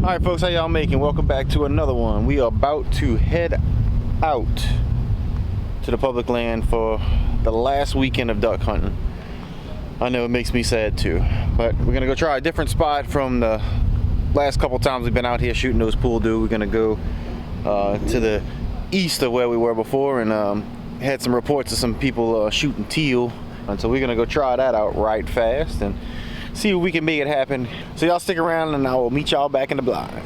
Alright folks, how y'all making? Welcome back to another one. We are about to head out to the public land for the last weekend of duck hunting. I know it makes me sad too, but we're gonna go try a different spot from the last couple times we've been out here shooting those pool dew. We're gonna go to the east of where we were before and had some reports of some people shooting teal, and so we're gonna go try that out right fast and see if we can make it happen. So y'all stick around and I will meet y'all back in the blind.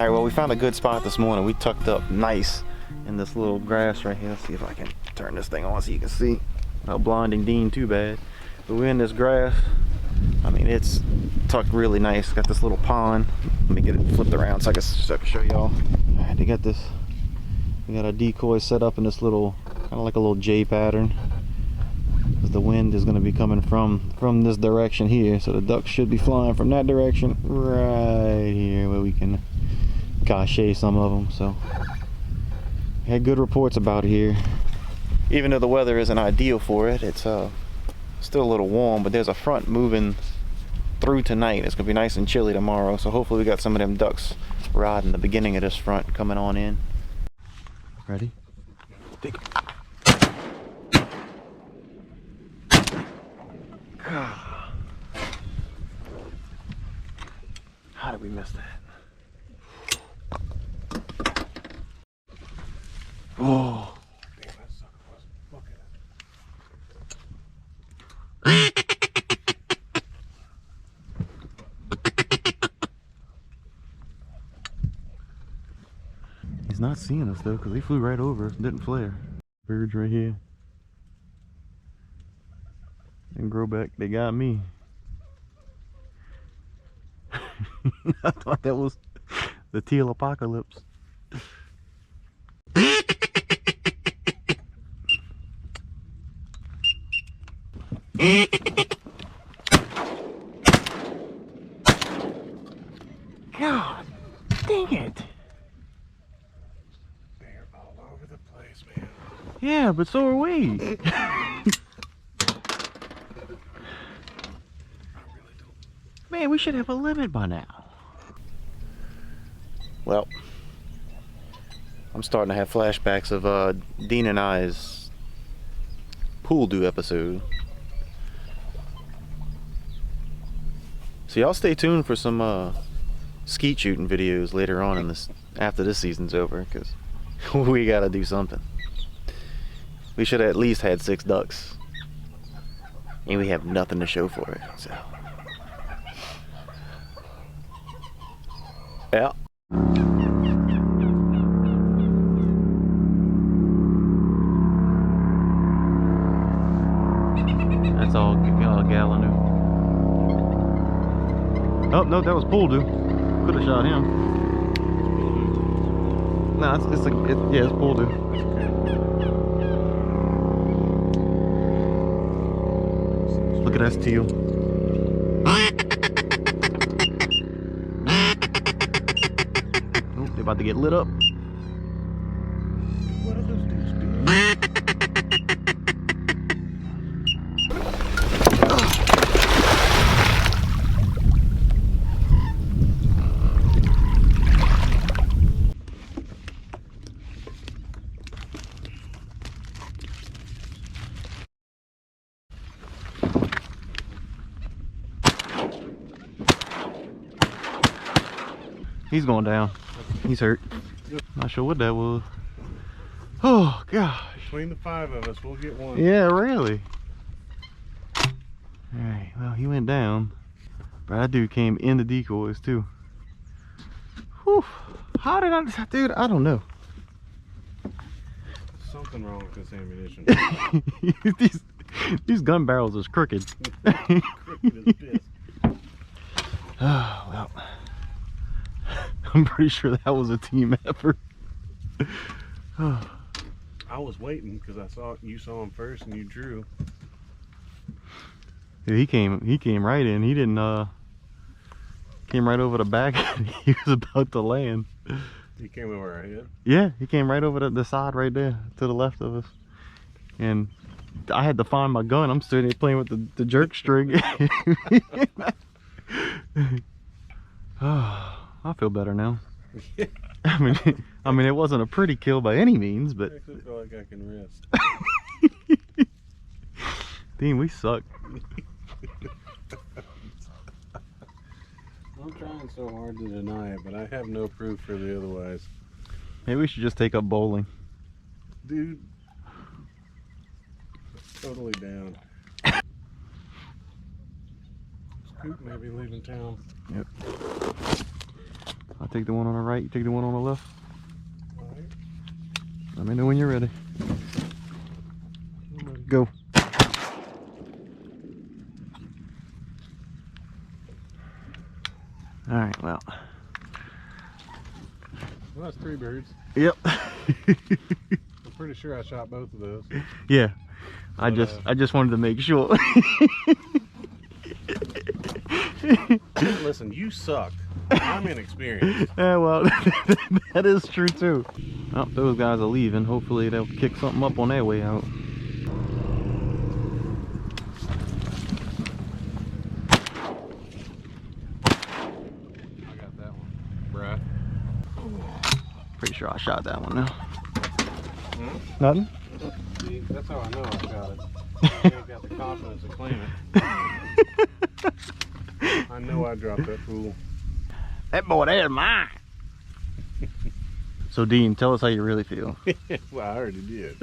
Alright, well, we found a good spot this morning. We tucked up nice in this little grass right here. Let's see if I can turn this thing on so you can see. Not blinding Dean too bad. But we're in this grass. I mean, it's tucked really nice. Got this little pond. Let me get it flipped around so I can show y'all. Alright, they got this. We got a decoy set up in this little, kind of like a little J pattern. Because the wind is going to be coming from this direction here. So the ducks should be flying from that direction right here where we can cache some of them. So had good reports about it here. Even though the weather isn't ideal for it, it's still a little warm, but there's a front moving through tonight. It's gonna be nice and chilly tomorrow, so hopefully we got some of them ducks riding the beginning of this front coming on in. Ready? Dig. How did we miss that? Oh. Damn, that sucker was bucking it. He's not seeing us though, because he flew right over us, didn't flare. Birds right here. And grow back, they got me. I thought that was the teal apocalypse. God dang it. They're all over the place, man. Yeah, but so are we. I really don't. Man, we should have a limit by now. Well, I'm starting to have flashbacks of Dean and I's pool dew episode. So y'all stay tuned for some skeet shooting videos later on in this, after this season's over, because we gotta do something. We should have at least had 6 ducks, and we have nothing to show for it. So yeah. That's all Gallinu. Oh no, that was pool dew. Could have shot him. No, yeah, it's pool dew. Look at that teal. Oh, they're about to get lit up. What are those dudes doing? He's going down. He's hurt. Not sure what that was. Oh gosh. Between the 5 of us, we'll get one. Yeah, really. Alright, well, he went down. But that dude came in the decoys too. Whew. How did I, dude, I don't know. Something wrong with this ammunition. these gun barrels is crooked. Crooked as piss. Oh, well. I'm pretty sure that was a team effort. I was waiting because you saw him first and you drew. Yeah, he came right in. He didn't came right over the back. He was about to land. He came over our head. Yeah, he came right over the side right there to the left of us. And I had to find my gun. I'm sitting there playing with the jerk string. Oh, I feel better now. I mean, it wasn't a pretty kill by any means, but I actually feel like I can rest. Dean, we suck. I'm trying so hard to deny it, but I have no proof for the otherwise. Maybe we should just take up bowling. Dude. Totally down. Scoop may be leaving town. Yep. I'll take the one on the right, you take the one on the left. Alright. Let me know when you're ready. Go. Alright, well. Well, that's 3 birds. Yep. I'm pretty sure I shot both of those. Yeah. But, I just wanted to make sure. Listen, you suck. I'm inexperienced. Yeah, well, that is true too. Well, those guys are leaving. Hopefully they'll kick something up on their way out. I got that one. Bruh. Pretty sure I shot that one now. Hmm? Nothing? See, that's how I know I got it. I ain't got the confidence to claim it. I know I dropped that fool. That boy there's mine. So Dean, tell us how you really feel. Well, I already did.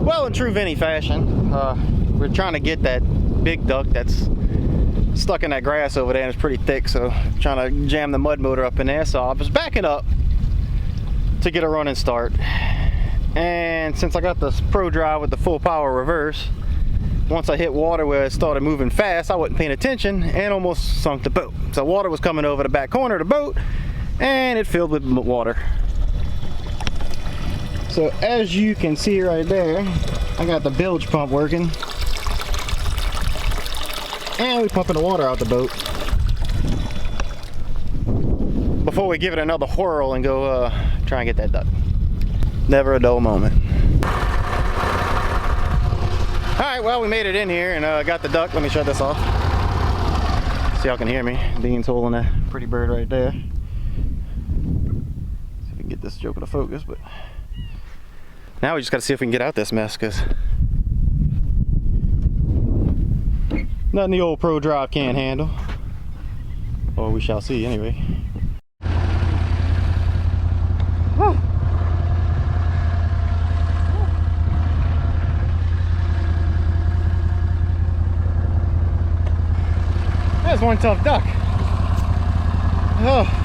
Well, in true Vinny fashion, we're trying to get that big duck that's stuck in that grass over there and it's pretty thick, so trying to jam the mud motor up in there. So I was backing up to get a running start, and since I got this Pro Drive with the full power reverse, once I hit water where it started moving fast, I wasn't paying attention and almost sunk the boat. So water was coming over the back corner of the boat and it filled with water. So as you can see right there, I got the bilge pump working. And we're pumping the water out the boat before we give it another whirl and go try and get that duck. Never a dull moment. Alright, well, we made it in here and got the duck. Let me shut this off. See y'all can hear me. Dean's holding that pretty bird right there. See if we can get this joker to focus, but now we just got to see if we can get out this mess, because nothing the old Pro Drive can't handle. Or we shall see anyway. Whew. That's one tough duck. Oh.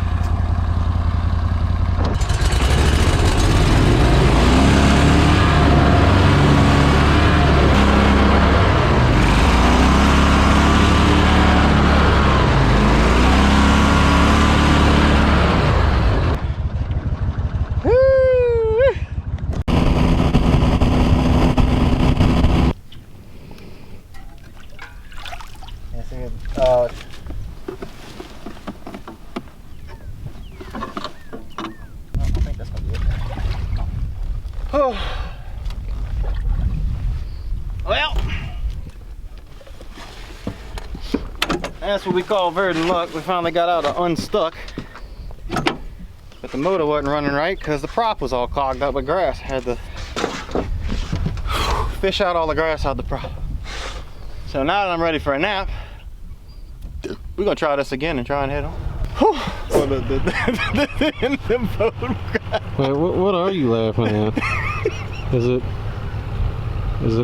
Oh. Well, that's what we call Verdant luck. We finally got out of unstuck. But But the motor wasn't running right because the prop was all clogged up with grass. I had to fish out all the grass out the prop. So now that I'm ready for a nap, we're gonna try this again and try and head on. So the boat. Wait, what are you laughing at? Is it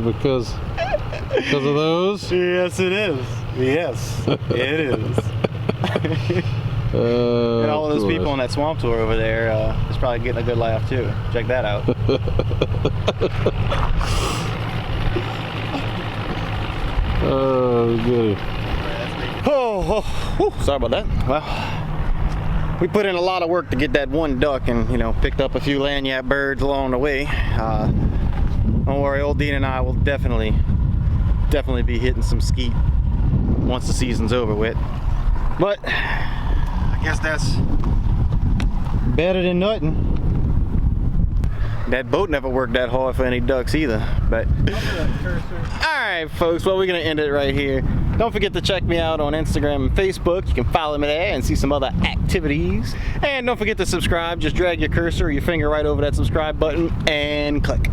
because of those? Yes, it is. Yes, it is. And all of those people on that swamp tour over there is probably getting a good laugh too. Check that out. Oh, good. Sorry about that. Well, we put in a lot of work to get that one duck, and you know, picked up a few lanyard birds along the way. Don't worry, old Dean and I will definitely be hitting some skeet once the season's over with. But I guess that's better than nothing. That boat never worked that hard for any ducks either. But alright folks, well, we're gonna end it right here. Don't forget to check me out on Instagram and Facebook. You can follow me there and see some other activities. And don't forget to subscribe. Just drag your cursor or your finger right over that subscribe button and click.